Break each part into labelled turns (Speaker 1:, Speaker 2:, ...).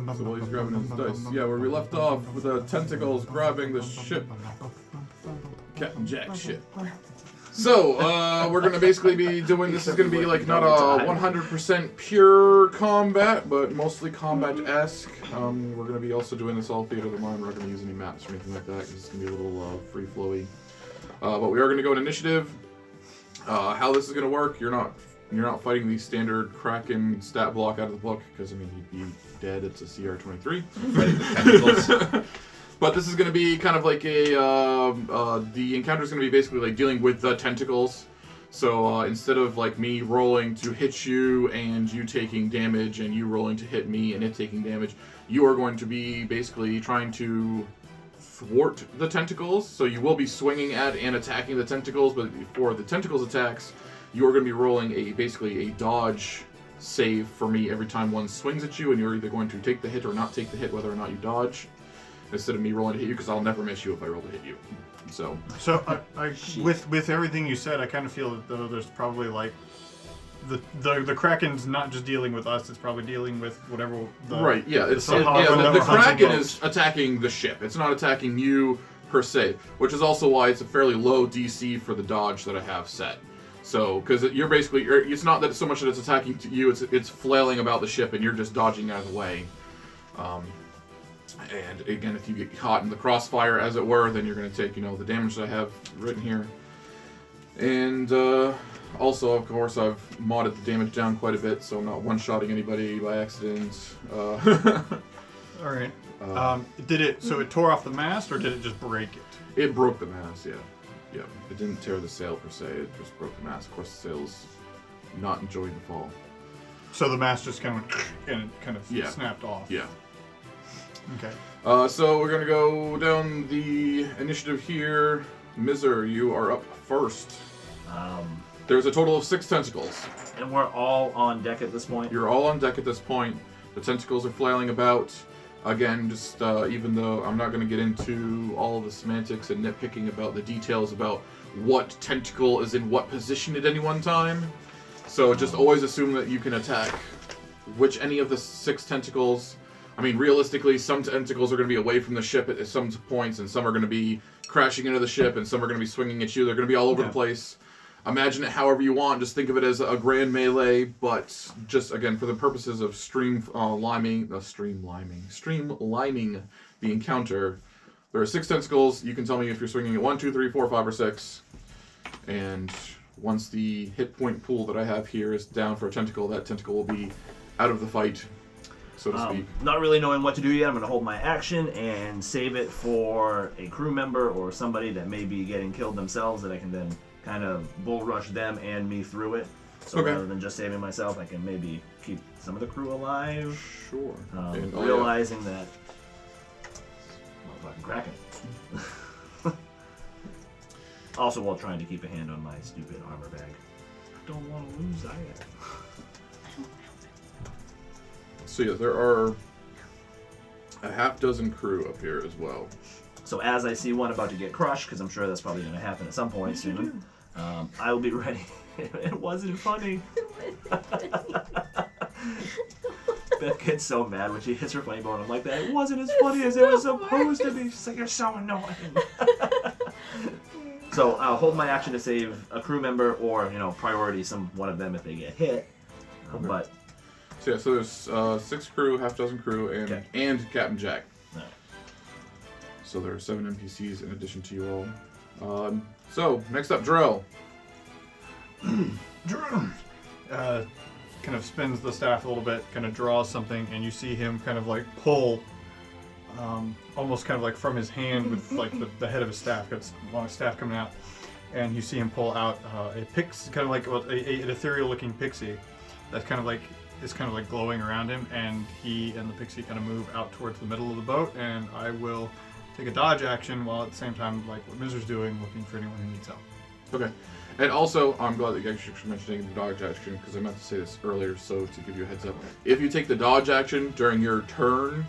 Speaker 1: So while he's grabbing his dice, yeah, where we left off with the tentacles grabbing the ship, Captain Jack's ship. So we're gonna basically be doing this. Is gonna be like not a 100% pure combat, but mostly combat-esque. We're gonna be also doing this all theater of the mind. We're not gonna use any maps or anything like that because it's gonna be a little free flowy. But we are gonna go in initiative. How this is gonna work? You're not fighting the standard Kraken stat block out of the book because I mean you'd be dead. It's a CR 23. Fighting the tentacles. But this is going to be kind of like a, the encounter is going to be basically like dealing with the tentacles. So instead of like me rolling to hit you and you taking damage and you rolling to hit me and it taking damage, you are going to be basically trying to thwart the tentacles. So you will be swinging at and attacking the tentacles, but for the tentacles attacks, you are going to be rolling basically a dodge save for me every time one swings at you, and you're either going to take the hit or not take the hit whether or not you dodge. Instead of me rolling to hit you, because I'll never miss you if I roll to hit you. So
Speaker 2: I with everything you said, I kind of feel that though there's probably like the Kraken's not just dealing with us; it's probably dealing with whatever.
Speaker 1: Right. Yeah. The Kraken is attacking the ship. It's not attacking you per se, which is also why it's a fairly low DC for the dodge that I have set. So because you're basically it's not that so much that it's attacking you; it's flailing about the ship, and you're just dodging out of the way. And again, if you get caught in the crossfire, as it were, then you're going to take, the damage that I have written here. And also, of course, I've modded the damage down quite a bit, so I'm not one-shotting anybody by accident.
Speaker 2: All right. So it tore off the mast, or did it just break it?
Speaker 1: It broke the mast, yeah. Yeah. It didn't tear the sail per se. It just broke the mast. Of course, the sail's not enjoying the fall.
Speaker 2: So the mast just kind of snapped off.
Speaker 1: Yeah.
Speaker 2: Okay.
Speaker 1: So we're gonna go down the initiative here. Mizr, you are up first. There's a total of 6 tentacles.
Speaker 3: And we're all on deck at this point?
Speaker 1: You're all on deck at this point. The tentacles are flailing about. Again, just even though I'm not going to get into all of the semantics and nitpicking about the details about what tentacle is in what position at any one time. So just always assume that you can attack any of the 6 tentacles. I mean, realistically, some tentacles are going to be away from the ship at some points, and some are going to be crashing into the ship, and some are going to be swinging at you. They're going to be all over the place. Imagine it however you want. Just think of it as a grand melee, but just, again, for the purposes of streamlining the encounter, there are 6 tentacles. You can tell me if you're swinging at 1, 2, 3, 4, 5, or 6. And once the hit point pool that I have here is down for a tentacle, that tentacle will be out of the fight, so to speak.
Speaker 3: Not really knowing what to do yet, I'm going to hold my action and save it for a crew member or somebody that may be getting killed themselves that I can then kind of bull rush them and me through it. So rather than just saving myself, I can maybe keep some of the crew alive.
Speaker 1: Sure.
Speaker 3: Realizing that... fucking Kraken. Also while trying to keep a hand on my stupid armor bag. I don't want to lose that.
Speaker 1: So yeah, there are a half dozen crew up here as well.
Speaker 3: So as I see one about to get crushed, because I'm sure that's probably going to happen at some point soon, I will be ready. It wasn't funny. Beth gets so mad when she hits her flame bone. I'm like, that it wasn't as funny as it was supposed to be. She's like, you're so annoying. So I'll hold my action to save a crew member or, priority one of them if they get hit. But
Speaker 1: so there's 6 crew, half dozen crew, and Captain Jack.
Speaker 3: No.
Speaker 1: So there are 7 NPCs in addition to you all. So next up, Jorell.
Speaker 2: Jorell kind of spins the staff a little bit, kind of draws something, and you see him kind of like pull, almost kind of like from his hand with like the head of his staff. Got a long staff coming out, and you see him pull out a pixie, kind of like an ethereal-looking pixie that's kind of like glowing around him, and he and the pixie kind of move out towards the middle of the boat, and I will take a dodge action while at the same time, like what Mizr's doing, looking for anyone who needs help.
Speaker 1: Okay. And also, I'm glad that you actually mentioned the dodge action, because I meant to say this earlier, so to give you a heads up. If you take the dodge action during your turn,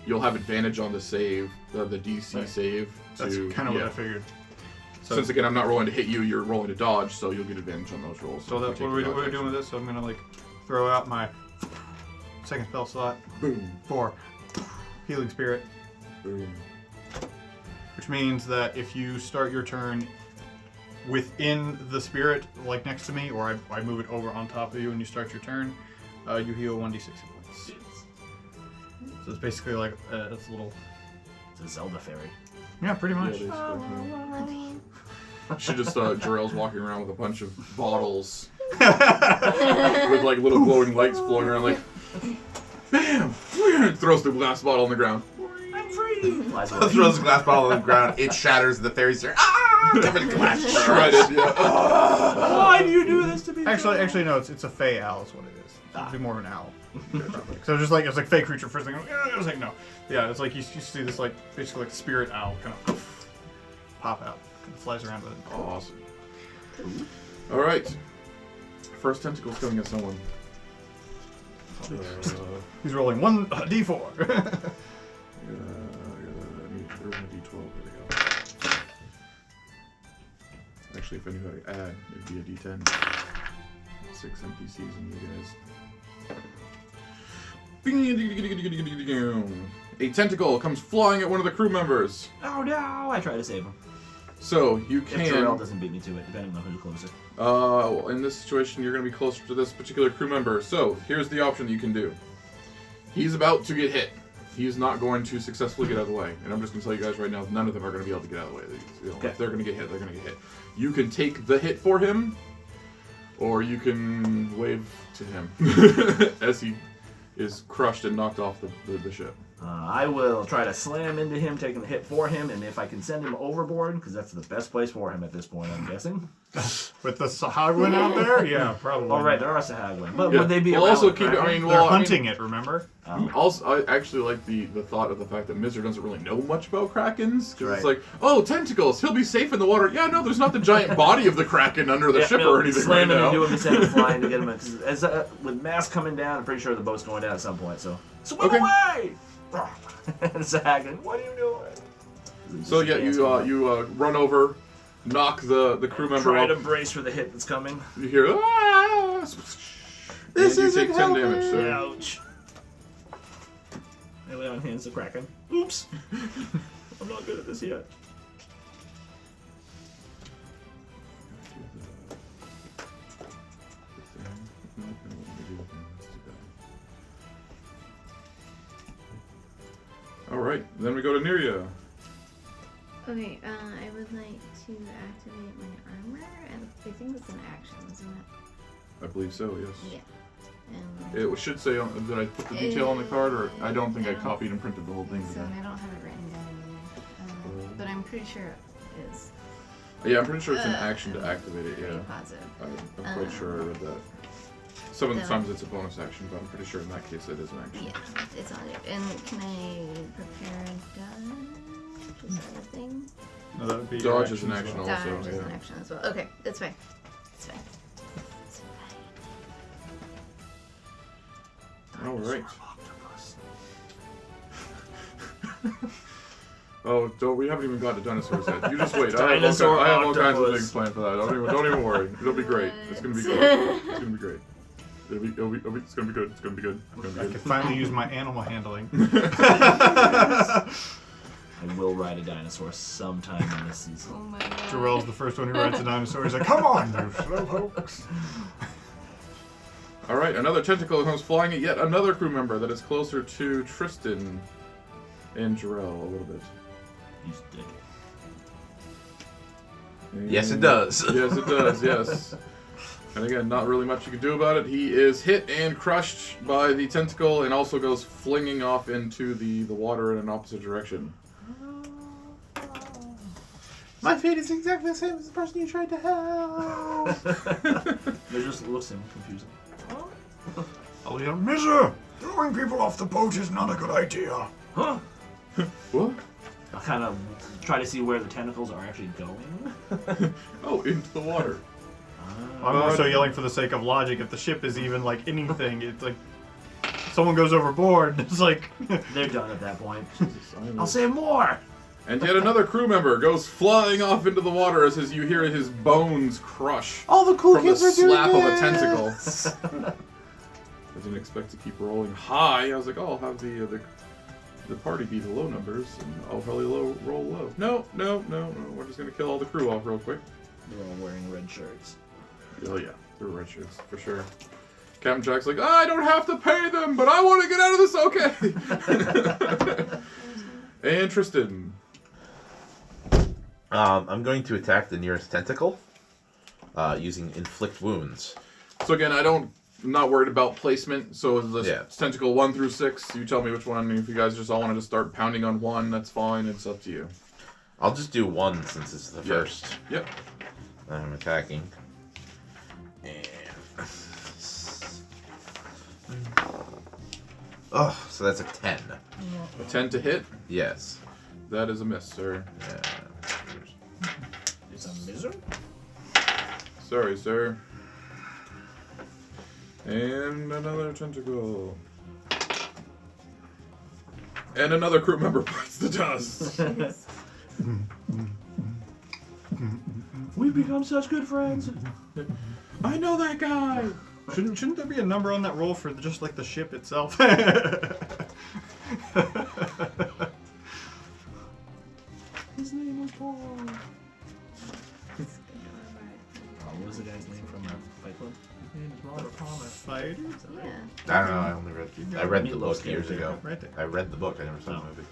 Speaker 1: you'll have advantage on the save, the DC save.
Speaker 2: That's kind of what I figured.
Speaker 1: So, since again, I'm not rolling to hit you, you're rolling to dodge, so you'll get advantage on those rolls.
Speaker 2: So that's what are we doing with this? So I'm going to like throw out my second spell slot.
Speaker 1: Boom.
Speaker 2: 4. Healing Spirit.
Speaker 1: Boom.
Speaker 2: Which means that if you start your turn within the spirit, like next to me, or I move it over on top of you and you start your turn, you heal 1d6 hit points. So it's basically like, it's a little...
Speaker 3: It's a Zelda fairy.
Speaker 2: Yeah, pretty much.
Speaker 1: Yeah, she just, Jorell's walking around with a bunch of bottles with like little glowing lights flowing around, like, bam! Throws the glass bottle on the ground.
Speaker 3: I'm free! Flies away.
Speaker 4: Throws the glass bottle on the ground. It shatters. The fairies start glass
Speaker 1: Shredded, yeah.
Speaker 3: Why do you do this to me?
Speaker 2: Actually, no. It's a fey owl is what it is. It'd be more of an owl. So just like it's like fey creature first thing. I was like, no. Yeah, it's like you see this like basically like spirit owl kind of pop out, kind of flies around with it.
Speaker 1: Awesome. All right. First tentacle's coming at someone.
Speaker 2: He's rolling 1d4.
Speaker 1: I need to throw my D12. There we go. Actually, if I knew how to add, it'd be a D10. 6 NPCs and you guys. A tentacle comes flying at one of the crew members.
Speaker 3: Oh no! I try to save him.
Speaker 1: So you can.
Speaker 3: If Jorell doesn't beat me to it, depending on who's closer.
Speaker 1: In this situation, you're going to be closer to this particular crew member. So here's the option that you can do. He's about to get hit. He's not going to successfully get out of the way. And I'm just going to tell you guys right now, none of them are going to be able to get out of the way.
Speaker 3: Okay.
Speaker 1: If they're going to get hit, they're going to get hit. You can take the hit for him, or you can wave to him as he is crushed and knocked off the ship.
Speaker 3: I will try to slam into him, taking the hit for him, and if I can send him overboard, because that's the best place for him at this point, I'm guessing.
Speaker 2: With the Sahagwin out there? Yeah, probably.
Speaker 3: All right, there are Sahagwin, but
Speaker 1: Yeah.
Speaker 3: would they be
Speaker 1: We'll
Speaker 3: around
Speaker 1: also
Speaker 3: with
Speaker 1: keep it.
Speaker 3: Kraken?
Speaker 1: I mean,
Speaker 2: They're
Speaker 1: well,
Speaker 2: hunting it, remember?
Speaker 1: Also, I actually like the thought of the fact that Mizr doesn't really know much about Krakens. Because it's
Speaker 3: Right.
Speaker 1: like, oh, tentacles, he'll be safe in the water. Yeah, no, there's not the giant body of the Kraken under the
Speaker 3: Yeah,
Speaker 1: ship
Speaker 3: no,
Speaker 1: or anything
Speaker 3: slam
Speaker 1: right
Speaker 3: him
Speaker 1: now.
Speaker 3: into him and send him flying to get him. As with mass coming down, I'm pretty sure the boat's going down at some point. So swim
Speaker 1: Okay.
Speaker 3: away! Sahagwin, what are you doing?
Speaker 1: So yeah, you run over, knock the crew member
Speaker 3: Try to
Speaker 1: up.
Speaker 3: brace for the hit that's coming.
Speaker 1: You hear, ah!
Speaker 4: This
Speaker 1: and you
Speaker 4: isn't
Speaker 1: take 10 damage.
Speaker 4: helping.
Speaker 1: So.
Speaker 3: Ouch. I lay on hands to Kraken. Oops. I'm not good at this yet.
Speaker 1: Alright, then we go to Neriah.
Speaker 5: Okay, I would like to activate my armor, and I think it's an action, isn't it?
Speaker 1: I believe so, yes.
Speaker 5: Yeah.
Speaker 1: It should say, did I put the detail on the card, or I don't think I copied and printed the whole thing.
Speaker 5: So I don't have it written down anywhere. But I'm pretty sure it is.
Speaker 1: Yeah, I'm pretty sure it's an action to activate it,
Speaker 5: Pretty
Speaker 1: yeah.
Speaker 5: positive.
Speaker 1: I'm quite sure I read that. Some of the times it's a bonus action, but I'm pretty sure in that case it is an action.
Speaker 5: Yeah, it's on it. And can I prepare a dodge? Is that a thing?
Speaker 2: No, that would be your
Speaker 1: Dodge is an
Speaker 2: action
Speaker 1: action
Speaker 2: as
Speaker 1: also,
Speaker 5: Dodge is an
Speaker 1: yeah.
Speaker 5: action as well. Okay, that's fine. It's fine. It's fine.
Speaker 1: Alright. Oh, we haven't even got to dinosaurs yet. You just wait. I have all kinds of things planned for that. Don't even worry. It'll be great. It's gonna be great. It's gonna be great. It's gonna be good. It's gonna be good. It's gonna be
Speaker 2: I can
Speaker 1: good.
Speaker 2: finally use my animal handling.
Speaker 3: I will ride a dinosaur sometime in this season.
Speaker 5: Oh my god.
Speaker 2: Jorell's the first one who rides a dinosaur. He's like, come on, you slowpokes.
Speaker 1: Alright, another tentacle comes flying at yet another crew member that is closer to Tristan and Jorell a little bit.
Speaker 3: He's dick.
Speaker 4: Yes, it does.
Speaker 1: Yes, it does, yes. And again, not really much you can do about it. He is hit and crushed by the tentacle and also goes flinging off into the water in an opposite direction.
Speaker 4: My fate is exactly the same as the person you tried to help.
Speaker 3: It just looks confusing.
Speaker 2: I'll yell, Mizr! Throwing people off the boat is not a good idea.
Speaker 3: Huh?
Speaker 1: What?
Speaker 3: I'll kind of try to see where the tentacles are actually going.
Speaker 1: Oh, into the water.
Speaker 2: I'm more so yelling for the sake of logic. If the ship is even like anything, it's like someone goes overboard. It's like
Speaker 3: They're done at that point.
Speaker 1: I'm
Speaker 3: I'll save more!
Speaker 1: And yet another crew member goes flying off into the water as you hear his bones crush
Speaker 4: All the cool
Speaker 1: from the
Speaker 4: kids are doing
Speaker 1: slap of a
Speaker 4: this.
Speaker 1: tentacle. didn't expect to keep rolling high. I was like, oh, I'll have the party be the low numbers, and I'll probably roll low. No. We're just gonna kill all the crew off real quick.
Speaker 3: They're all wearing red shirts.
Speaker 1: Oh yeah, they're red shirts for sure. Captain Jack's like, I don't have to pay them, but I want to get out of this. Okay. And Tristan.
Speaker 6: I'm going to attack the nearest tentacle using inflict wounds.
Speaker 1: So again, I'm not worried about placement. So it's tentacle 1 through 6. You tell me which one. If you guys just all wanted to start pounding on one, that's fine. It's up to you.
Speaker 6: I'll just do one since it's the first.
Speaker 1: Yep.
Speaker 6: I'm attacking. And... Oh, so that's a 10.
Speaker 1: A 10 to hit?
Speaker 6: Yes.
Speaker 1: That is a miss, sir.
Speaker 3: It's a Mizr?
Speaker 1: Sorry, sir. And another tentacle. And another crew member bites the dust.
Speaker 3: We've become such good friends.
Speaker 1: I know that guy.
Speaker 2: Shouldn't there be a number on that roll for just like the ship itself?
Speaker 3: His name was Paul. What was the guy's name from Fight Club? His name is
Speaker 2: Fighter?
Speaker 5: Yeah.
Speaker 6: I don't know. I read the book years ago.
Speaker 2: Right there.
Speaker 6: I read the book. I never saw the movie.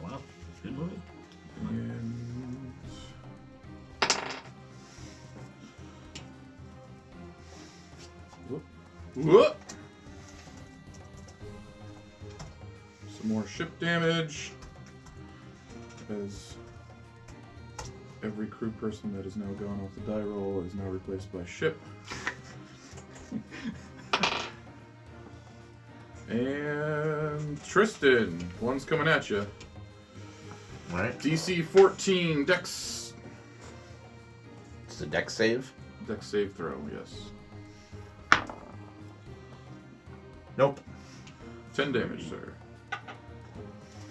Speaker 3: Wow, good movie.
Speaker 1: And... Whoop. Some more ship damage. As every crew person that is now gone off the die roll is now replaced by ship. And Tristan, one's coming at you.
Speaker 6: Right.
Speaker 1: DC 14 Dex.
Speaker 6: It's a dex save.
Speaker 1: Dex save throw, yes.
Speaker 6: Nope.
Speaker 1: 10 damage, sir.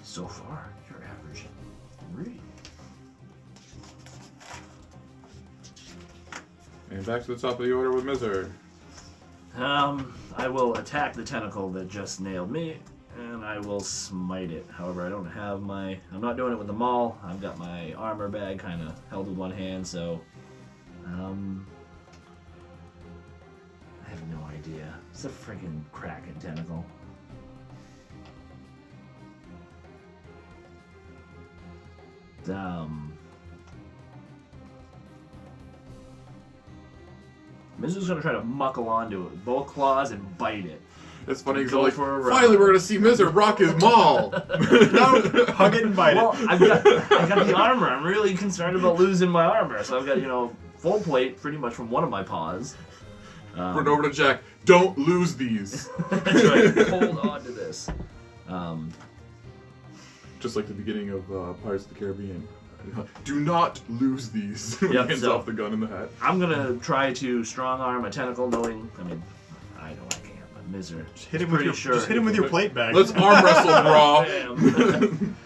Speaker 3: So far, you're averaging 3.
Speaker 1: And back to the top of the order with Mizr.
Speaker 3: I will attack the tentacle that just nailed me, and I will smite it. However, I don't have I'm not doing it with the maul. I've got my armor bag kind of held with one hand, so, I have no idea. It's a freaking Kraken tentacle. Mizr's gonna try to muckle onto it with both claws and bite it.
Speaker 1: It's funny
Speaker 3: Go
Speaker 1: because
Speaker 3: for a run.
Speaker 1: finally we're gonna see Mizr rock his maul.
Speaker 2: No, hug it and bite
Speaker 3: Well,
Speaker 2: it.
Speaker 3: I got the armor. I'm really concerned about losing my armor, so I've got full plate pretty much from one of my paws.
Speaker 1: Run over to Jack. Don't lose these.
Speaker 3: That's right. Hold on to this.
Speaker 1: Just like the beginning of Pirates of the Caribbean. Do not lose these.
Speaker 3: Yep,
Speaker 1: Hands
Speaker 3: so-
Speaker 1: off the gun in the hat.
Speaker 3: I'm gonna try to strong arm a tentacle, knowing. I know I can't, but Mizr.
Speaker 2: Just hit him with your plate bag.
Speaker 1: Let's arm wrestle, Brah.
Speaker 3: Bam.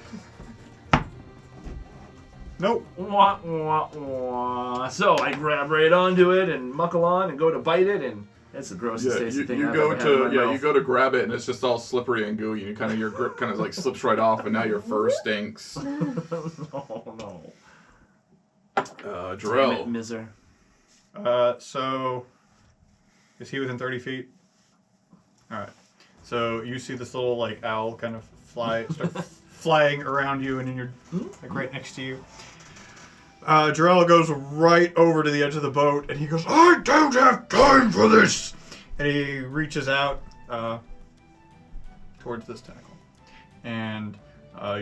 Speaker 2: Nope.
Speaker 3: Wah, wah, wah. So I grab right onto it and muckle on and go to bite it, and that's the grossest
Speaker 1: Yeah,
Speaker 3: tasty thing
Speaker 1: you
Speaker 3: I've
Speaker 1: go
Speaker 3: ever had in my
Speaker 1: to
Speaker 3: mouth.
Speaker 1: you go to grab it and it's just all slippery and gooey and your grip kind of like slips right off and now your fur stinks.
Speaker 3: No.
Speaker 1: Jorell.
Speaker 3: Damn it, Mizr.
Speaker 2: So is he within 30 feet? All right. So you see this little owl kind of start flying around you and in your right next to you. Jorell goes right over to the edge of the boat and he goes, I don't have time for this! And he reaches out towards this tentacle. And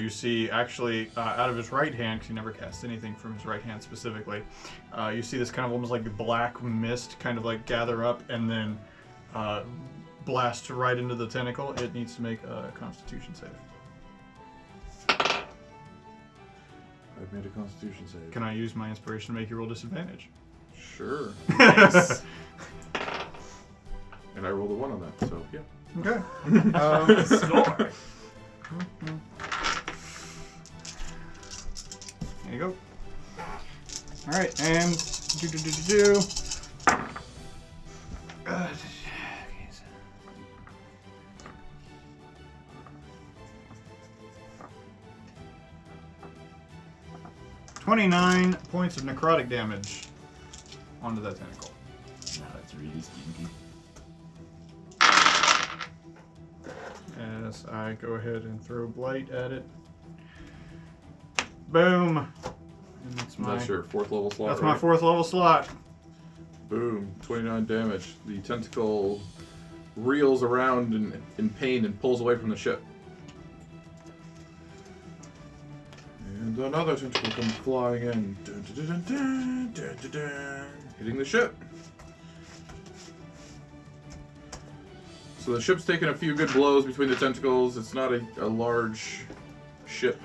Speaker 2: you see, actually, out of his right hand, because he never casts anything from his right hand specifically, you see this kind of almost like black mist kind of gather up and then blast right into the tentacle. It needs to make a Constitution save.
Speaker 1: I've made a Constitution save.
Speaker 2: Can I use my inspiration to make you roll disadvantage?
Speaker 1: Sure.
Speaker 3: Nice.
Speaker 1: And I rolled a 1 on that, so yeah.
Speaker 2: Okay.
Speaker 3: Score.
Speaker 2: There you go. All right, and 29 points of necrotic damage onto that tentacle.
Speaker 3: Now that's really stinky.
Speaker 2: As I go ahead and throw blight at it. Boom. And that's
Speaker 1: your 4th level slot.
Speaker 2: That's
Speaker 1: right?
Speaker 2: my 4th level slot.
Speaker 1: Boom. 29 damage. The tentacle reels around in pain and pulls away from the ship. And another tentacle comes flying in. Dun, dun, dun, dun, dun, dun, dun, hitting the ship. So the ship's taken a few good blows between the tentacles. It's not a large ship.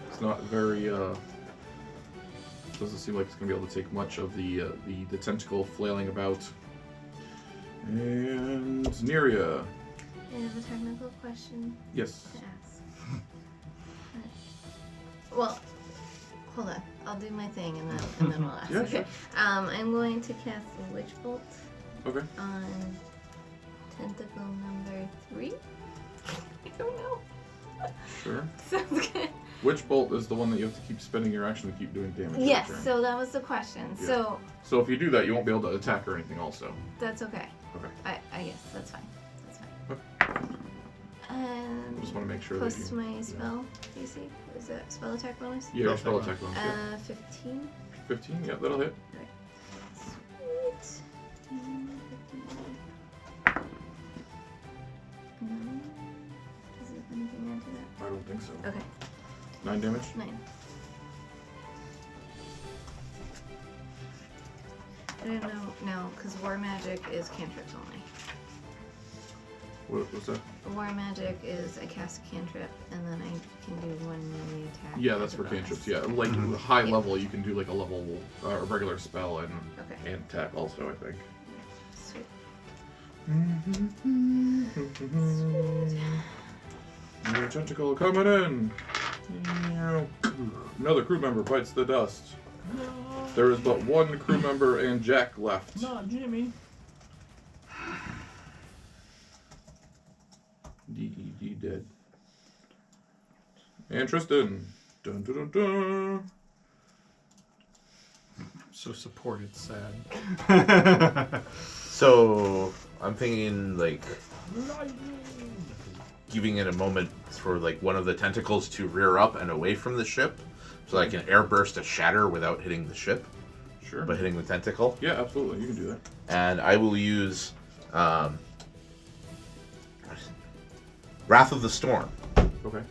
Speaker 1: It's not very, doesn't seem like it's going to be able to take much of the tentacle flailing about. And Neriah.
Speaker 5: I have a technical question
Speaker 1: Yes.
Speaker 5: to ask. Well, hold on. I'll do my thing and then we'll ask.
Speaker 1: Yeah,
Speaker 5: Okay. I'm going to cast a Witch Bolt
Speaker 1: Okay.
Speaker 5: on tentacle number 3. I don't know.
Speaker 1: Sure.
Speaker 5: Sounds good.
Speaker 1: Which bolt is the one that you have to keep spending your action to keep doing damage?
Speaker 5: Yes,
Speaker 1: every turn?
Speaker 5: so that was the question.
Speaker 1: Yeah. So if you do that, you won't be able to attack or anything also.
Speaker 5: That's okay.
Speaker 1: Okay.
Speaker 5: I guess that's fine. That's fine.
Speaker 1: I just want to make sure that
Speaker 5: Post
Speaker 1: you...
Speaker 5: my spell DC. Is that spell attack bonus?
Speaker 1: Yeah, your spell attack bonus.
Speaker 5: 15.
Speaker 1: 15? Yeah, that'll hit.
Speaker 5: Sweet. 9. Does it anything add to that?
Speaker 1: I don't think so.
Speaker 5: Okay.
Speaker 1: 9 damage?
Speaker 5: 9. I don't know. No, because War Magic is cantrips only.
Speaker 1: What's that?
Speaker 5: War Magic is I cast a cantrip and then I can do 1 melee attack.
Speaker 1: Yeah, that's
Speaker 5: as a
Speaker 1: for
Speaker 5: bonus.
Speaker 1: cantrips. Yeah, like high
Speaker 5: Yeah.
Speaker 1: level, you can do like a level, a regular spell and
Speaker 5: Okay.
Speaker 1: attack also, I think.
Speaker 5: Sweet.
Speaker 1: New tentacle coming in. Another crew member bites the dust. There is but one crew member and Jack left.
Speaker 3: Not Jimmy.
Speaker 1: D dead. And Tristan. Dun dun dun dun.
Speaker 2: So supported, sad.
Speaker 6: So I'm thinking like giving it a moment for like one of the tentacles to rear up and away from the ship, so I can airburst a shatter without hitting the ship,
Speaker 1: Sure.
Speaker 6: but hitting the tentacle.
Speaker 1: Yeah, absolutely. You can do that.
Speaker 6: And I will use Wrath of the Storm.
Speaker 1: Okay.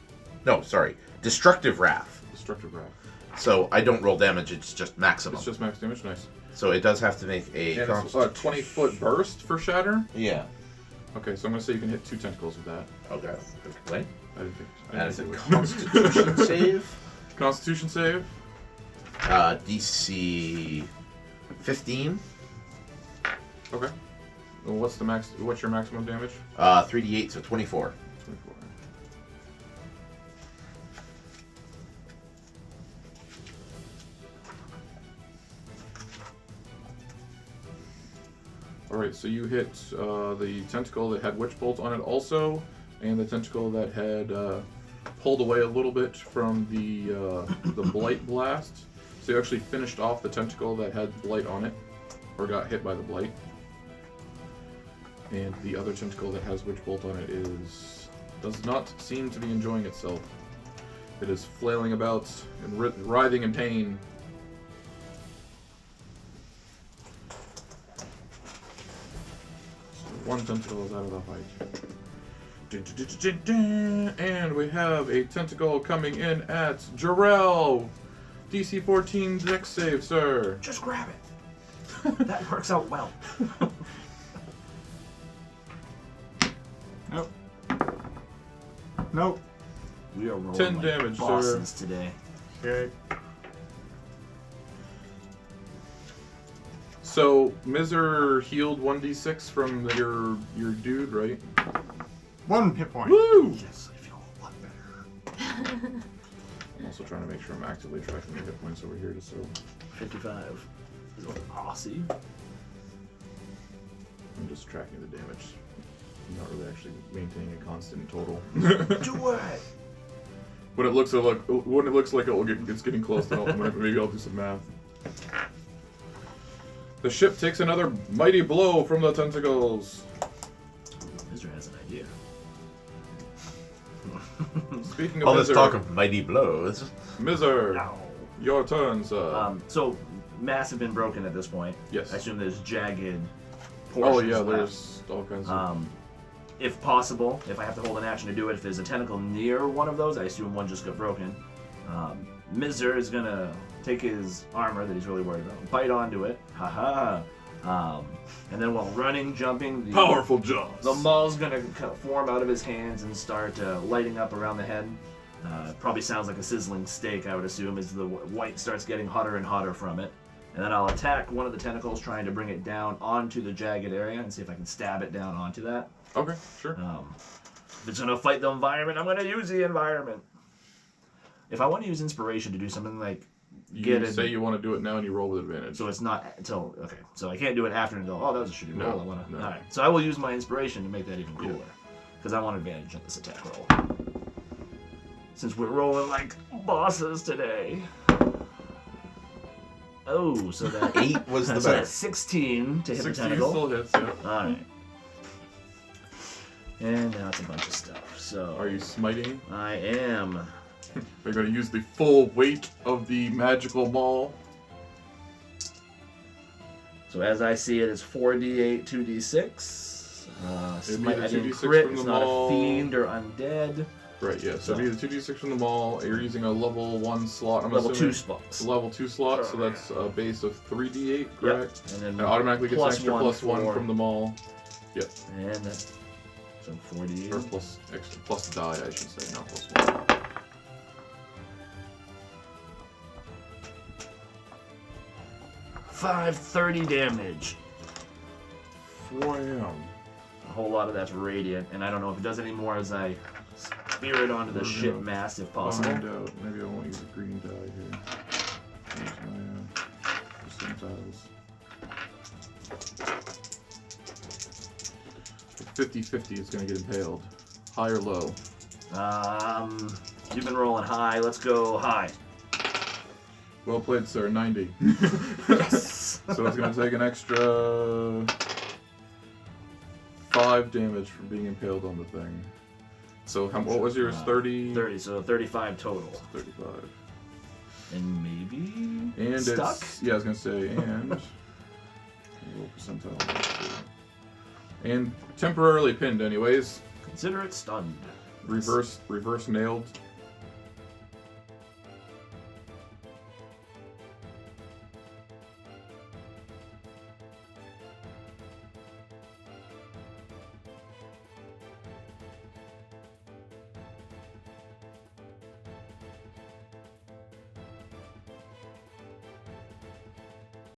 Speaker 6: No, sorry, Destructive Wrath.
Speaker 1: Destructive Wrath.
Speaker 6: So I don't roll damage; it's just maximum.
Speaker 1: It's just max damage. Nice.
Speaker 6: So it does have to make a.
Speaker 1: And it's a 20-foot burst for shatter.
Speaker 6: Yeah.
Speaker 1: Okay, so I'm gonna say you can hit 2 tentacles with that.
Speaker 6: Okay. Wait.
Speaker 1: I didn't think.
Speaker 6: And it's a
Speaker 1: think it
Speaker 6: Constitution save.
Speaker 1: Constitution save.
Speaker 6: DC 15.
Speaker 1: Okay. Well, what's the max? What's your maximum damage?
Speaker 6: 3d8, so 24.
Speaker 1: 24. Alright, so you hit the tentacle that had Witch Bolt on it also, and the tentacle that had pulled away a little bit from the Blight Blast. So you actually finished off the tentacle that had Blight on it, or got hit by the Blight. And the other tentacle that has Witch Bolt on it does not seem to be enjoying itself. It is flailing about and writhing in pain. One tentacle is out of the fight. And we have a tentacle coming in at Jorell. DC 14 Dex save, sir.
Speaker 3: Just grab it. That works out well.
Speaker 2: Nope. Nope.
Speaker 3: We are rolling
Speaker 1: 10
Speaker 3: like
Speaker 1: damage, sir.
Speaker 3: bosses today.
Speaker 2: Okay.
Speaker 1: So Mizr healed 1d6 from your dude, right?
Speaker 2: 1 hit point.
Speaker 1: Woo!
Speaker 3: Yes, I feel a lot better.
Speaker 1: I'm also trying to make sure I'm actively tracking the hit points over here, just so
Speaker 3: 55 is Aussie.
Speaker 1: I'm just tracking the damage. I'm not really actually maintaining a constant total.
Speaker 3: Do it!
Speaker 1: When it looks like it's getting close, then maybe I'll do some math. The ship takes another mighty blow from the tentacles.
Speaker 3: Mizr has an idea.
Speaker 1: Speaking of
Speaker 6: All this
Speaker 1: Mizr,
Speaker 6: talk of mighty blows.
Speaker 1: Mizr,
Speaker 3: Ow.
Speaker 1: your turn, sir.
Speaker 3: So mass have been broken at this point.
Speaker 1: Yes.
Speaker 3: I assume there's jagged
Speaker 1: Oh
Speaker 3: portions
Speaker 1: yeah,
Speaker 3: left.
Speaker 1: there's all kinds of.
Speaker 3: If possible, if I have to hold an action to do it, if there's a tentacle near one of those, I assume one just got broken. Mizr is gonna take his armor that he's really worried about, bite onto it, haha. And then while running, jumping, the
Speaker 1: Powerful jaws.
Speaker 3: the maul's gonna form out of his hands and start lighting up around the head. Probably sounds like a sizzling steak, I would assume, as the white starts getting hotter and hotter from it. And then I'll attack one of the tentacles, trying to bring it down onto the jagged area and see if I can stab it down onto that.
Speaker 1: Okay, sure.
Speaker 3: If it's gonna fight the environment, I'm gonna use the environment. If I want to use inspiration to do something like
Speaker 1: You say you want to do it now and you roll with advantage.
Speaker 3: so it's not until okay, so I can't do it after and go, oh, that was a shitty
Speaker 1: No,
Speaker 3: roll. I wanna
Speaker 1: no.
Speaker 3: alright. So I will use my inspiration to make that even cooler. Because I want advantage on this attack roll. Since we're rolling like bosses today. Oh, so that
Speaker 6: 8 was the
Speaker 3: so that's
Speaker 6: best.
Speaker 3: 16 to hit the
Speaker 1: 16
Speaker 3: tentacle.
Speaker 1: still hits, yeah.
Speaker 3: Alright. And now it's a bunch of stuff. So
Speaker 1: Are you smiting?
Speaker 3: I am.
Speaker 1: They're going to use the full weight of the magical maul.
Speaker 3: So as I see it, it's 4d8, 2d6.
Speaker 1: It'd be
Speaker 3: Smite,
Speaker 1: the
Speaker 3: I didn't
Speaker 1: 2d6
Speaker 3: crit.
Speaker 1: from
Speaker 3: It's
Speaker 1: the
Speaker 3: not
Speaker 1: maul.
Speaker 3: a fiend or undead.
Speaker 1: Right, yeah. So
Speaker 3: So-
Speaker 1: it'd be the 2d6 from the maul. You're using a level 1 slot. I'm
Speaker 3: Level 2
Speaker 1: assuming.
Speaker 3: spots.
Speaker 1: Level 2 slot, so that's a base of 3d8, correct?
Speaker 3: Yep. And then
Speaker 1: It automatically gets
Speaker 3: plus
Speaker 1: extra
Speaker 3: one
Speaker 1: plus 1
Speaker 3: for-
Speaker 1: from the maul.
Speaker 3: And that's so 48.
Speaker 1: Or plus die, I should say, not plus 1.
Speaker 3: 530 damage.
Speaker 1: 4 a.m.
Speaker 3: A whole lot of that's radiant, and I don't know if it does any more as I spear it onto the ship mass if possible.
Speaker 1: Find out. Maybe I won't use a green die here. Use my percentiles. 50-50 is going to get impaled. High or low?
Speaker 3: You've been rolling high. Let's go high.
Speaker 1: Well played, sir. 90.
Speaker 3: Yes.
Speaker 1: So it's going to take an extra 5 damage from being impaled on the thing. So what was yours? 30?
Speaker 3: 30, so 35 total.
Speaker 1: 35.
Speaker 3: And maybe
Speaker 1: And
Speaker 3: stuck?
Speaker 1: it's... Yeah, I was going to say, and... roll percentile. And temporarily pinned anyways.
Speaker 3: Consider it stunned.
Speaker 1: Reverse nailed.